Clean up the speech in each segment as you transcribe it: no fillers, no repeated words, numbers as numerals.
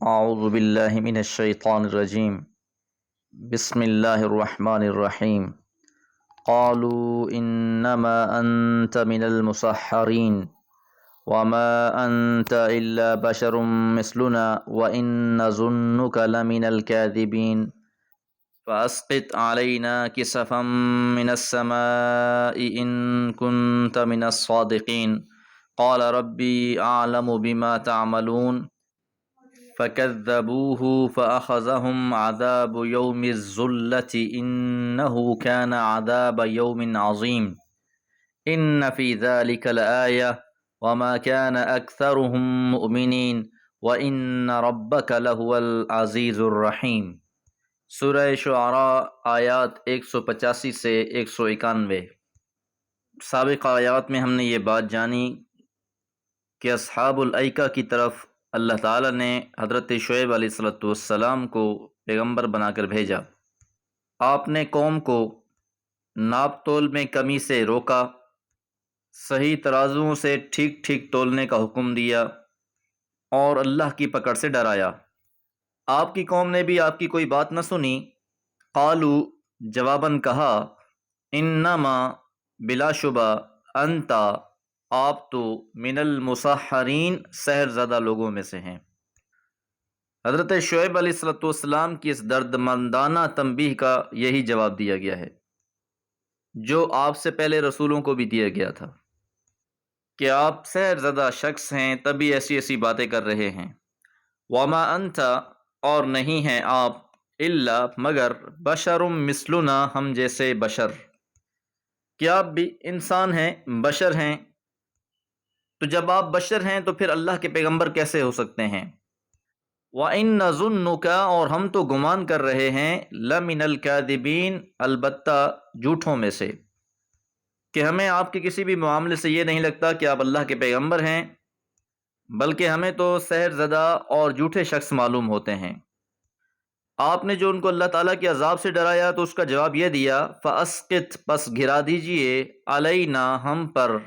اعوذ باللہ من الشیطان الرجیم بسم اللہ الرحمن الرحیم قالوا انما انت من المسحرین وما انت الا بشر مثلنا وان نظنك لمن الكاذبین فاسقط علينا كسفا من السماء ان كنت من الصادقین قال ربی اعلم بما تعملون فكذبوه فأخذهم عذاب يوم الظلة إنه كان عذاب يوم عظيم إن في ذلك لآية وما كان أكثرهم مؤمنين وإن ربك لهو العزيز الرحيم۔ سورہ شعراء آیات 185 سے 191۔ سابق آیات میں ہم نے یہ بات جانی کہ اصحاب الایکہ کی طرف اللہ تعالیٰ نے حضرت شعیب علیہ السلام کو پیغمبر بنا کر بھیجا۔ آپ نے قوم کو ناپ تول میں کمی سے روکا، صحیح ترازوؤں سے ٹھیک ٹھیک تولنے کا حکم دیا اور اللہ کی پکڑ سے ڈرایا۔ آپ کی قوم نے بھی آپ کی کوئی بات نہ سنی۔ قالو جواباً کہا، انما بلا شبہ انتا آپ تو من المسحرین سحر زدہ لوگوں میں سے ہیں۔ حضرت شعیب علیہ السلام کی اس دردمندانہ تنبیہ کا یہی جواب دیا گیا ہے جو آپ سے پہلے رسولوں کو بھی دیا گیا تھا کہ آپ سحر زدہ شخص ہیں، تبھی ایسی ایسی باتیں کر رہے ہیں۔ وما انت اور نہیں ہیں آپ الا مگر بشر مثلنا ہم جیسے بشر، کہ آپ بھی انسان ہیں، بشر ہیں۔ تو جب آپ بشر ہیں تو پھر اللہ کے پیغمبر کیسے ہو سکتے ہیں؟ وَإِن نَظُنُّكَ اور ہم تو گمان کر رہے ہیں لَمِنَ الْكَاذِبِينَ البتہ جھوٹوں میں سے، کہ ہمیں آپ کے کسی بھی معاملے سے یہ نہیں لگتا کہ آپ اللہ کے پیغمبر ہیں، بلکہ ہمیں تو سحر زدہ اور جھوٹے شخص معلوم ہوتے ہیں۔ آپ نے جو ان کو اللہ تعالیٰ کے عذاب سے ڈرایا تو اس کا جواب یہ دیا، فَأَسْقِطْ پس گرا دیجئے عَلَيْنَا ہم پر،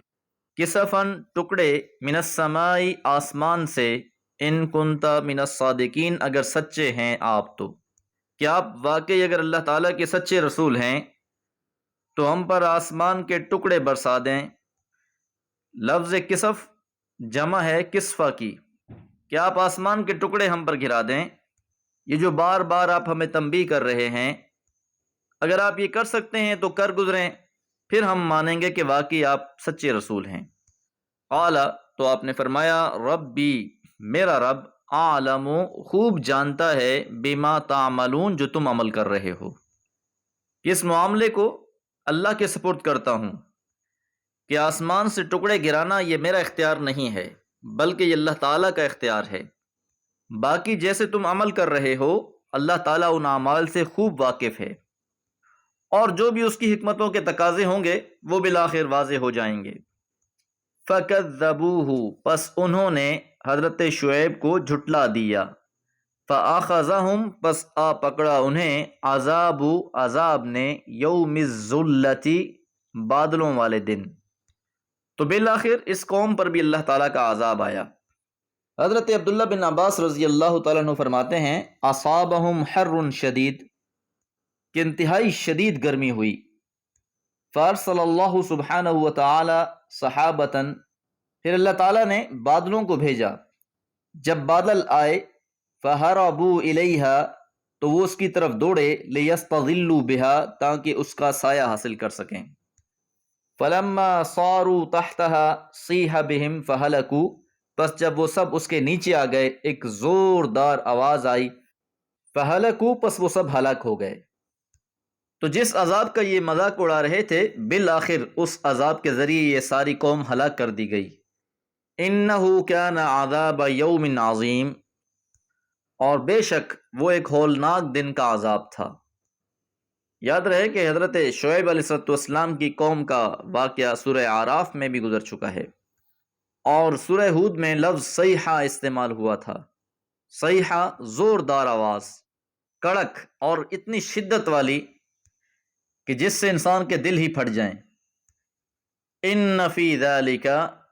کسفن ٹکڑے، من السماء آسمان سے، ان کنت من الصادقین اگر سچے ہیں آپ تو، کہ آپ واقعی اگر اللہ تعالیٰ کے سچے رسول ہیں تو ہم پر آسمان کے ٹکڑے برسا دیں۔ لفظ کسف جمع ہے کسفہ کی، کہ آپ آسمان کے ٹکڑے ہم پر گرا دیں۔ یہ جو بار بار آپ ہمیں تنبیہ کر رہے ہیں، اگر آپ یہ کر سکتے ہیں تو کر گزریں، پھر ہم مانیں گے کہ واقعی آپ سچے رسول ہیں۔ قال تو آپ نے فرمایا، ربی میرا رب عالم خوب جانتا ہے، بما تعملون جو تم عمل کر رہے ہو۔ اس معاملے کو اللہ کے سپرد کرتا ہوں کہ آسمان سے ٹکڑے گرانا یہ میرا اختیار نہیں ہے، بلکہ یہ اللہ تعالیٰ کا اختیار ہے۔ باقی جیسے تم عمل کر رہے ہو، اللہ تعالیٰ ان اعمال سے خوب واقف ہے، اور جو بھی اس کی حکمتوں کے تقاضے ہوں گے وہ بالآخر واضح ہو جائیں گے۔ فَكَذَّبُوهُ پس انہوں نے حضرت شعیب کو جھٹلا دیا۔ فَأَخَذَهُمْ پس آ پکڑا انہیں عذاب نے، یوم الظلتی بادلوں والے دن۔ تو بالآخر اس قوم پر بھی اللہ تعالیٰ کا عذاب آیا۔ حضرت عبداللہ بن عباس رضی اللہ تعالیٰ عنہ فرماتے ہیں، اصابہم حر شدید، کہ انتہائی شدید گرمی ہوئی۔ فارسل اللہ سبحانہ وتعالی صحابتاً پھر اللہ تعالیٰ نے بادلوں کو بھیجا۔ جب بادل آئے، فہربوا الیہا تو وہ اس کی طرف دوڑے، لیستظلوا بہا تاکہ اس کا سایہ حاصل کر سکیں۔ فلما صاروا تحتہا صیح بہم فہلکوا پس جب وہ سب اس کے نیچے آ گئے، ایک زوردار آواز آئی، فہلکوا پس وہ سب ہلاک ہو گئے۔ تو جس عذاب کا یہ مذاق اڑا رہے تھے، بالآخر اس عذاب کے ذریعے یہ ساری قوم ہلاک کر دی گئی۔ انہ کان عذاب یوم عظیم اور بے شک وہ ایک ہولناک دن کا عذاب تھا۔ یاد رہے کہ حضرت شعیب علیہ السلام کی قوم کا واقعہ سورہ اعراف میں بھی گزر چکا ہے، اور سورہ ہود میں لفظ صیحہ استعمال ہوا تھا۔ صیحہ زوردار آواز، کڑک اور اتنی شدت والی کہ جس سے انسان کے دل ہی پھٹ جائیں۔ ان فی ذالک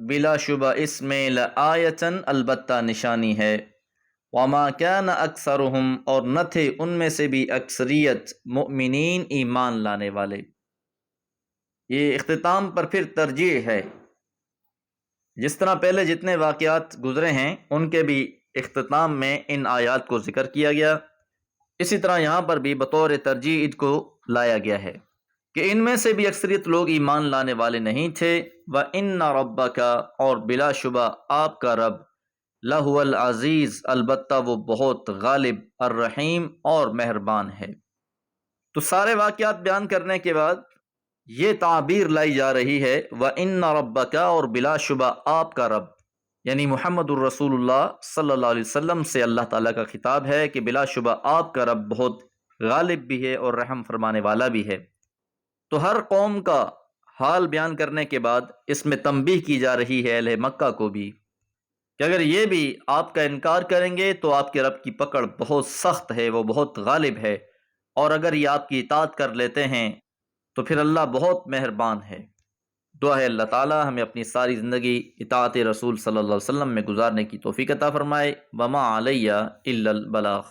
بلا شبہ اس میں لآیۃ البتہ نشانی ہے، وما كان اکثرهم، اور نہ تھے ان میں سے بھی اکثریت مؤمنین ایمان لانے والے۔ یہ اختتام پر پھر ترجیح ہے، جس طرح پہلے جتنے واقعات گزرے ہیں ان کے بھی اختتام میں ان آیات کو ذکر کیا گیا، اسی طرح یہاں پر بھی بطور ترجیح کو لایا گیا ہے کہ ان میں سے بھی اکثریت لوگ ایمان لانے والے نہیں تھے۔ وَإِنَّ رَبَّكَ، اور بلا شبہ آپ کا رب، لَهُوَ العزیز، البتہ وہ بہت غالب، الرحیم، اور مہربان ہے۔ تو سارے واقعات بیان کرنے کے بعد یہ تعبیر لائی جا رہی ہے وَإِنَّ رَبَّكَ، اور بلا شبہ آپ کا رب، یعنی محمد الرسول اللہ صلی اللہ علیہ وسلم سے اللہ تعالیٰ کا خطاب ہے کہ بلا شبہ آپ کا رب بہت غالب بھی ہے اور رحم فرمانے والا بھی ہے۔ تو ہر قوم کا حال بیان کرنے کے بعد اس میں تنبیہ کی جا رہی ہے اہل مکہ کو بھی کہ اگر یہ بھی آپ کا انکار کریں گے تو آپ کے رب کی پکڑ بہت سخت ہے، وہ بہت غالب ہے، اور اگر یہ آپ کی اطاعت کر لیتے ہیں تو پھر اللہ بہت مہربان ہے۔ دعا ہے اللہ تعالی ہمیں اپنی ساری زندگی اطاعت رسول صلی اللہ علیہ وسلم میں گزارنے کی توفیق عطا فرمائے۔ وما علیہ الا البلاغ۔